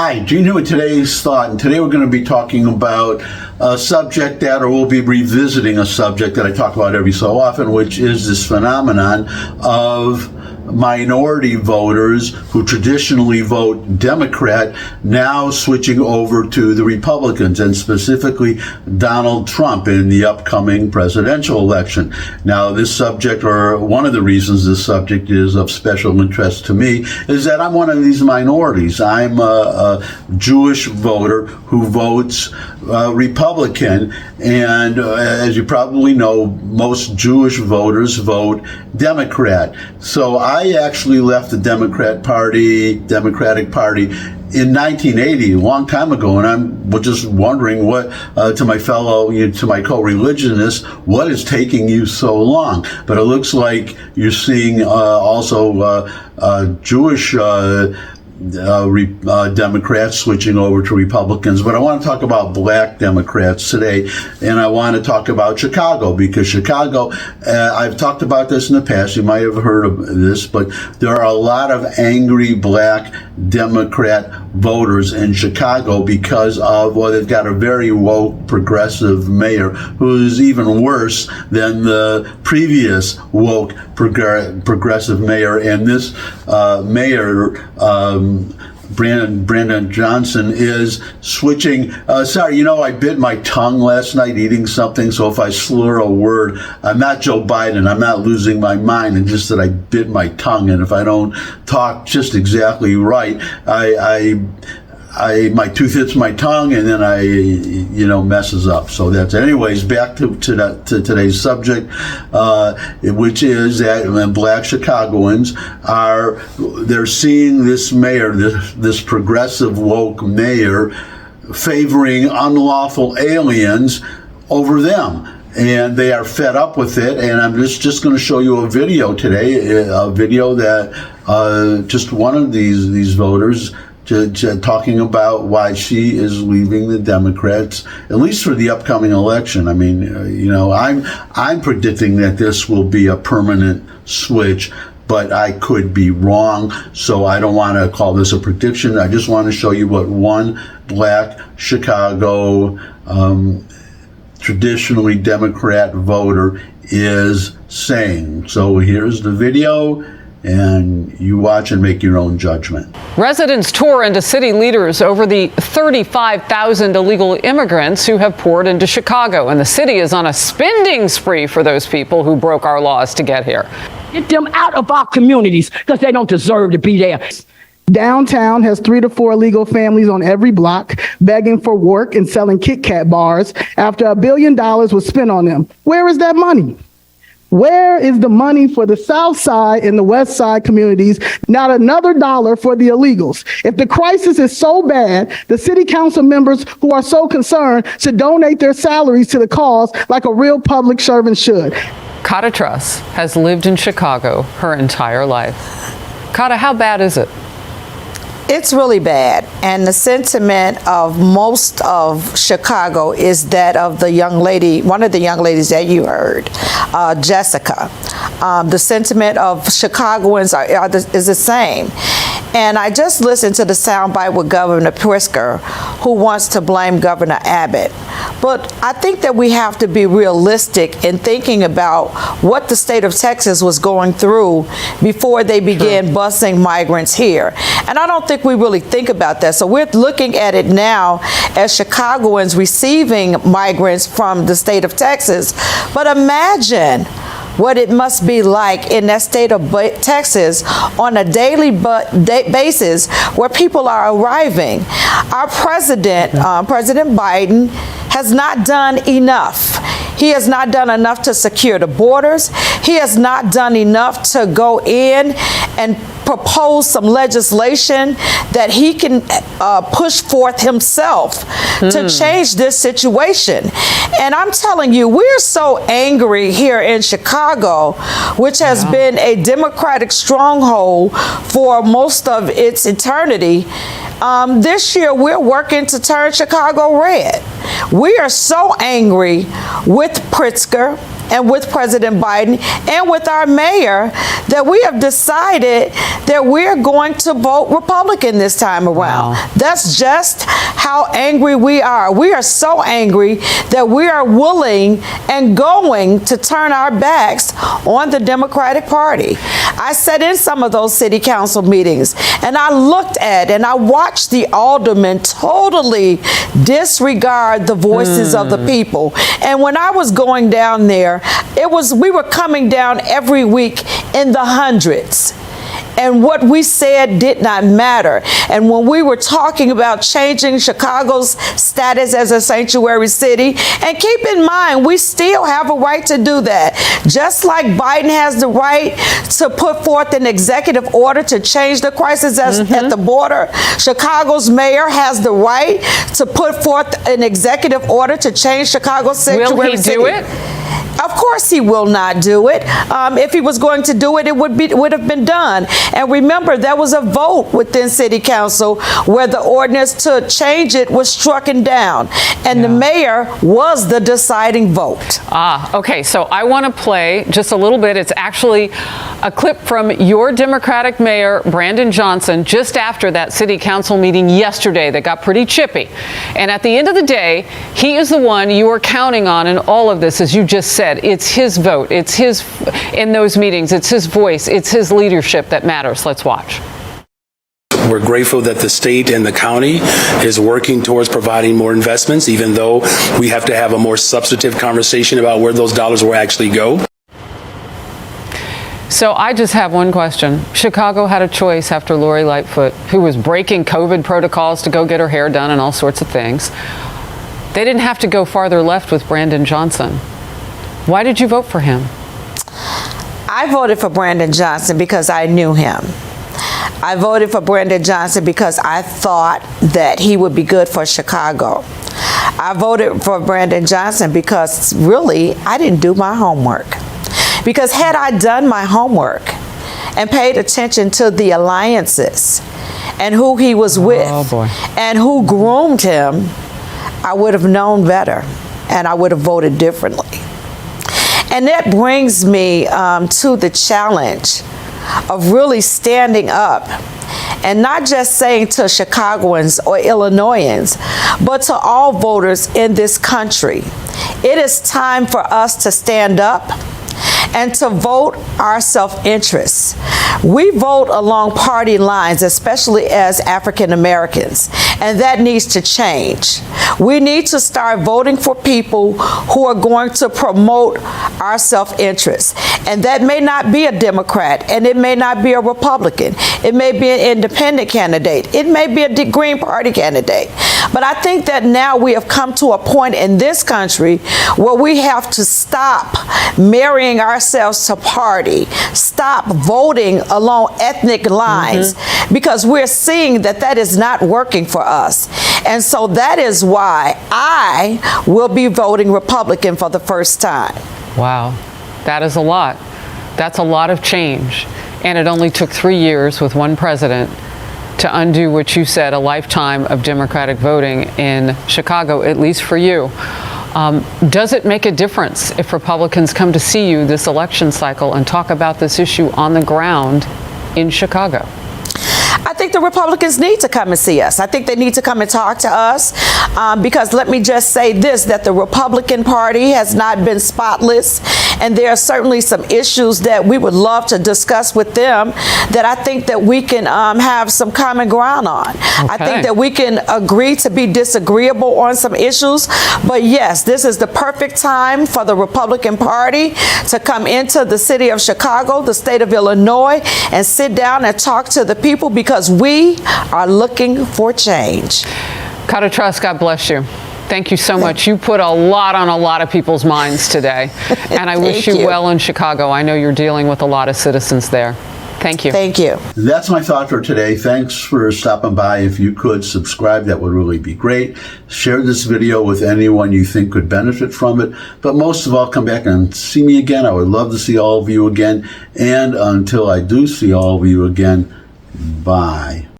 Hi, Gene here with today's thought, and today we're going to be talking about a subject that, or we'll be revisiting a subject that I talk about every so often, which is this phenomenon of minority voters who traditionally vote Democrat now switching over to the Republicans, and specifically Donald Trump in the upcoming presidential election. Now, this subject, or one of the reasons this subject is of special interest to me, is that I'm one of these minorities. I'm a Jewish voter who votes Republican, and as you probably know, most Jewish voters vote Democrat. So I actually left the Democratic Party in 1980, a long time ago, and I'm just wondering what, to my co-religionists, what is taking you so long? But it looks like you're seeing also Jewish Democrats switching over to Republicans. But I want to talk about black Democrats today, and I want to talk about Chicago, because Chicago, I've talked about this in the past, you might have heard of this, but there are a lot of angry black Democrat voters in Chicago because of, well, they've got a very woke progressive mayor who's even worse than the previous woke progressive mayor. And this mayor, Brandon Johnson, is switching. Sorry, I bit my tongue last night eating something, so if I slur a word, I'm not Joe Biden. I'm not losing my mind. It's just that I bit my tongue, and if I don't talk just exactly right, my tooth hits my tongue, and then messes up. So that's it. Anyways, back to today's subject, which is that black Chicagoans they're seeing this mayor, this progressive woke mayor, favoring unlawful aliens over them. And they are fed up with it, and I'm just going to show you a video today, a video that just one of these voters talking about why she is leaving the Democrats, at least for the upcoming election. I mean, I'm predicting that this will be a permanent switch, but I could be wrong, so I don't want to call this a prediction. I just want to show you what one black Chicago traditionally Democrat voter is saying. So here's the video, and you watch and make your own judgment. Residents tore into city leaders over the 35,000 illegal immigrants who have poured into Chicago, and the city is on a spending spree for those people who broke our laws to get here. Get them out of our communities, because they don't deserve to be there. Downtown has 3 to 4 illegal families on every block begging for work and selling Kit Kat bars after $1 billion was spent on them. Where is that money? Where is the money for the South Side and the West Side communities? Not another dollar for the illegals. If the crisis is so bad, the city council members who are so concerned should donate their salaries to the cause like a real public servant should. Kata Truss has lived in Chicago her entire life. Kata, how bad is it? It's really bad, and the sentiment of most of Chicago is that of the young lady, one of the young ladies that you heard, Jessica. The sentiment of Chicagoans is the same. And I just listened to the soundbite with Governor Pritzker, who wants to blame Governor Abbott. But I think that we have to be realistic in thinking about what the state of Texas was going through before they began busing migrants here. And I don't think we really think about that. So we're looking at it now as Chicagoans receiving migrants from the state of Texas. But imagine what it must be like in that state of Texas on a daily basis where people are arriving. Our president, President Biden, has not done enough. He has not done enough to secure the borders. He has not done enough to go in and propose some legislation that he can push forth himself to change this situation. And I'm telling you, we're so angry here in Chicago, which has been a Democratic stronghold for most of its eternity. This year, we're working to turn Chicago red. We are so angry with Pritzker, and with President Biden and with our mayor that we have decided that we're going to vote Republican this time around. Wow. That's just how angry we are. We are so angry that we are willing and going to turn our backs on the Democratic Party. I sat in some of those city council meetings and I looked at and I watched the aldermen totally disregard the voices of the people. And when I was going down there, we were coming down every week in the hundreds. And what we said did not matter. And when we were talking about changing Chicago's status as a sanctuary city, and keep in mind, we still have a right to do that. Just like Biden has the right to put forth an executive order to change the crisis at the border, Chicago's mayor has the right to put forth an executive order to change Chicago's sanctuary city. Will he do it? Of course he will not do it. If he was going to do it, it would have been done. And remember, there was a vote within City Council where the ordinance to change it was strucken down. And the mayor was the deciding vote. Okay, so I want to play just a little bit. It's actually a clip from your Democratic mayor, Brandon Johnson, just after that City Council meeting yesterday that got pretty chippy. And at the end of the day, he is the one you are counting on in all of this, as you just said. It's his vote. It's his, in those meetings, it's his voice. It's his leadership that matters. Let's watch. We're grateful that the state and the county is working towards providing more investments, even though we have to have a more substantive conversation about where those dollars will actually go. So I just have one question. Chicago had a choice after Lori Lightfoot, who was breaking COVID protocols to go get her hair done and all sorts of things. They didn't have to go farther left with Brandon Johnson. Why did you vote for him? I voted for Brandon Johnson because I knew him. I voted for Brandon Johnson because I thought that he would be good for Chicago. I voted for Brandon Johnson because really I didn't do my homework. Because had I done my homework and paid attention to the alliances and who he was with and who groomed him, I would have known better and I would have voted differently. And that brings me to the challenge of really standing up and not just saying to Chicagoans or Illinoisans, but to all voters in this country, it is time for us to stand up and to vote our self-interest. We vote along party lines, especially as African Americans, and that needs to change. We need to start voting for people who are going to promote our self-interest. And that may not be a Democrat, and it may not be a Republican. It may be an independent candidate. It may be a Green Party candidate. But I think that now we have come to a point in this country where we have to stop marrying ourselves to party, stop voting along ethnic lines, because we're seeing that that is not working for us. And so that is why I will be voting Republican for the first time. Wow, that is a lot. That's a lot of change. And it only took 3 years with one president to undo what you said, a lifetime of Democratic voting in Chicago, at least for you. Does it make a difference if Republicans come to see you this election cycle and talk about this issue on the ground in Chicago? I think the Republicans need to come and see us. I think they need to come and talk to us because let me just say this, that the Republican Party has not been spotless, and there are certainly some issues that we would love to discuss with them that I think that we can have some common ground on. Okay. I think that we can agree to be disagreeable on some issues, but yes, this is the perfect time for the Republican Party to come into the city of Chicago, the state of Illinois, and sit down and talk to the people because we are looking for change. Carter Truss, God bless you. Thank you so much. You put a lot on a lot of people's minds today. And I wish you well in Chicago. I know you're dealing with a lot of citizens there. Thank you. Thank you. That's my thought for today. Thanks for stopping by. If you could subscribe, that would really be great. Share this video with anyone you think could benefit from it. But most of all, come back and see me again. I would love to see all of you again. And until I do see all of you again, bye.